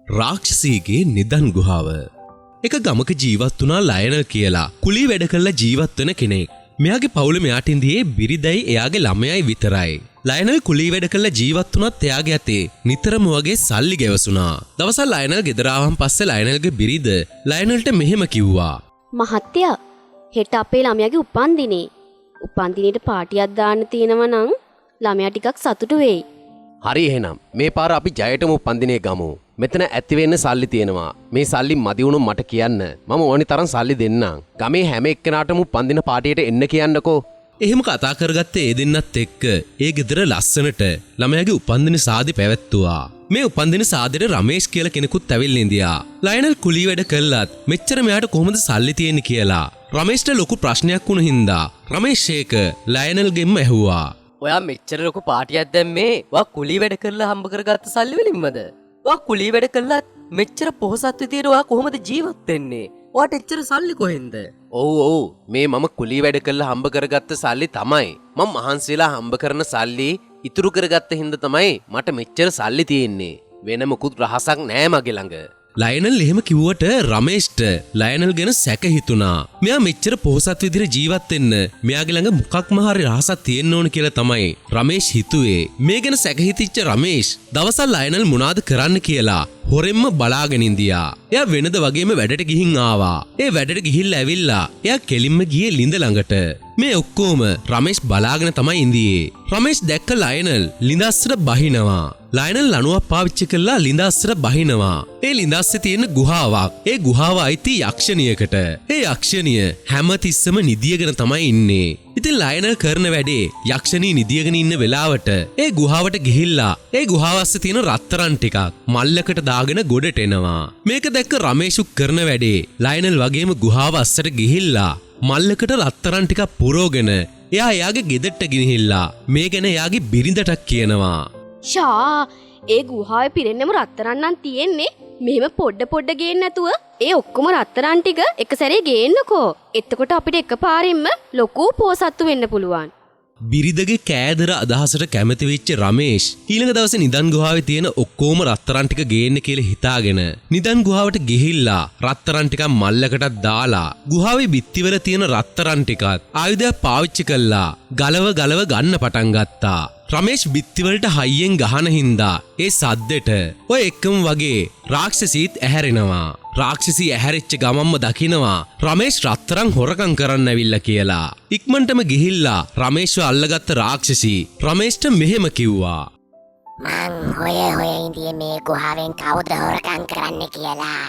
රාක්ෂසීගේ නිදන් ගුහාව. එක ගමක ජීවත් වුණා ලයනල් කියලා කුලී වැඩ කරලා ජීවත් වෙන කෙනෙක්. මෙයාගේ පවුල මෙයාට ඉඳියේ බිරිඳයි එයාගේ ළමයයි විතරයි. ලයනල් කුලී වැඩ කරලා ජීවත් වුණත් එයාගේ අතේ නිතරම වගේ සල්ලි ගෙවසුණා. දවසක් ලයනල් ගෙදර ආවම පස්සේ ලයනල්ගේ බිරිඳ ලයනල්ට මෙහෙම කිව්වා. මහත්තයා, හෙට අපේ ළමයාගේ උපන්දිනේ. උපන්දිනේට පාටියක් දාන්න තියෙනවා නම් ළමයා ටිකක් සතුටු වෙයි. හරි එහෙනම් මේ පාර අපි ජයටම උපන්දිනේ ගමු. මෙතන ඇති වෙන්න සල්ලි තියෙනවා. මේ සල්ලි මදි වුණොත් මට කියන්න. මම ඕනි තරම් සල්ලි දෙන්නම්. ගමේ හැම එක්කෙනාටම උපන්දින පාටියට එන්න කියන්නකෝ. එහෙම කතා කරගත්තේ ඒ දෙන්නත් එක්ක ඒ ගෙදර ලස්සනට ළමයාගේ උපන්දින සාදි පැවැත්තුවා. මේ උපන්දින සාදෙට රමේෂ් කියලා කෙනෙකුත් ඇවිල්ලා ඉඳියා. ලයනල් කුලී වැඩ කළත් මෙච්චර මෙයාට කොහොමද සල්ලි තියෙන්නේ කියලා රමේෂ්ට ලොකු ප්‍රශ්නයක් වුණ හින්දා රමේෂ් ඒක ලයනල්ගෙන්ම ඇහුවා. ඔයා මෙච්චර ලොකු පාටියක් දැම්මේ වා කුලී වැඩ කරලා හම්බ කරගත්ත සල්ලි වලින්මද? වා කුලී වැඩ කළත් මෙච්චර පොහොසත් විදියට ඔයා කොහොමද ජීවත් වෙන්නේ? ඔයාට එච්චර සල්ලි කොහෙන්ද? ඔව් මේ මම කුලී වැඩ කරලා හම්බ කරගත්ත සල්ලි තමයි. මම මහන්සිලා හම්බ කරන සල්ලි ඉතුරු කරගත්ත හින්දා තමයි මට මෙච්චර සල්ලි තියෙන්නේ. වෙන මොකුත් රහසක් නෑ මගේ ළඟ. ලයනල් එහෙම කිව්වට රමේෂ්ට ලයනල් ගැන සැක හිතුණා. මෙයා මෙච්චර පොහොසත් විදිහට ජීවත් වෙන්න මෙයාගේ ළඟ මොකක්ම හරි රහසක් තියෙන්න ඕන කියලා තමයි රමේෂ් හිතුවේ. මේ ගැන සැක හිතිච්ච රමේෂ් දවසක් ලයනල් මොනවාද කරන්න කියලා හොරෙන්ම බලාගෙන ඉඳියා. එයා වෙනද වගේම වැඩට ගිහින් ආවා. ඒ වැඩට ගිහිල්ලා ඇවිල්ලා එයා කෙලින්ම ගියේ ලිඳ ළඟට. මේ ඔක්කොම රමේෂ් බලාගෙන තමයි ඉඳියේ. රමේෂ් දැක්ක ලයනල් ලිඳ අස්සට බහිනවා. ලයනල් ලණුවක් පාවිච්චි කරලා ලිඳ අස්සට බහිනවා. ඒ ලිඳ අස්සේ තියෙන ගුහාවක්. ඒ ගුහාව අයිති යක්ෂණියකට. ඒ යක්ෂණිය හැමතිස්සම නිදියගෙන තමයි ඉන්නේ. ඉතින් ලයනල් කරන වැඩේ යක්ෂණී නිදියගෙන ඉන්න වෙලාවට ඒ ගුහාවට ගිහිල්ලා ඒ ගුහාව අස්සේ තියෙන රත්තරන් ටිකක් මල්ලකට දාගෙන ගොඩට එනවා. මේක දැක්ක රමේෂු කරන වැඩේ ලයනල් වගේම ගුහාව අස්සට ගිහිල්ලා මල්ලකට රත්තරන් ටිකක් පුරවගෙන එයා එයාගේ ගෙදරට ගිහිල්ලා මේ ගැන එයාගේ බිරිඳට කියනවා. ෂා, ඒ ගුහාවේ පිරෙන්නම රත්තරන් නම් තියෙන්නේ. මෙහෙම පොඩ ගේන්න නැතුව ඒ ඔක්කොම රත්තරන් ටික එක සැරේ ගේන්නකෝ. එතකොට අපිට එකපාරින්ම ලොකු පෝසත්තු වෙන්න පුළුවන්. බිරිඳගේ කෑදර අදහසට කැමති වෙච්ච රමේෂ් ඊළඟ දවසේ නිදන් ගුහාවේ තියෙන ඔක්කොම රත්තරන් ටික ගේන්න කියලා හිතාගෙන නිදන් ගුහාවට ගිහිල්ලා රත්තරන් ටිකක් මල්ලකටත් දාලා ගුහාවේ බිත්තිවල තියෙන රත්තරන් ටිකත් ආයුධයක් පාවිච්චි කළා ගලව ගන්න පටන් ගත්තා. රමේෂ් බිත්තිවලට හයියෙන් ගහන හින්දා ඒ සද්දෙට ඔය එක්කම වගේ රාක්ෂසීත් ඇහැරෙනවා. රාක්ෂසී ඇහැරිච්ච ගමම්ම දකිනවා රමේෂ් රත්තරන් හොරකම් කරන්න ඇවිල්ලා කියලා. ඉක්මනටම ගිහිල්ලා රමේෂ්ව අල්ලගත්ත රාක්ෂසී රමේෂ්ට මෙහෙම කිව්වා. මං හොය ඉඳියේ මේ ගුහාවෙන් කවුද හොරකම් කරන්න කියලා.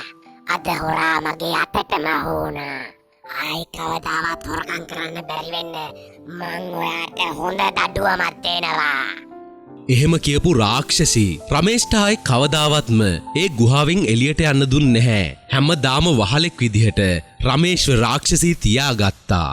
අද හොරා මගේ අතටම වුණා. ආයි කවදාවත් හොරකම් කරන්න බැරි වෙන්න මං ඔයාට හොඳ දඩුවමක් දෙනවා. එහෙම කියපු රාක්ෂසී රමේෂ්ට ආයි කවදාවත්ම ඒ ගුහාවෙන් එළියට යන්න දුන්නේ නැහැ. හැමදාම වහලෙක් විදිහට රමේෂ්ව රාක්ෂසී තියාගත්තා.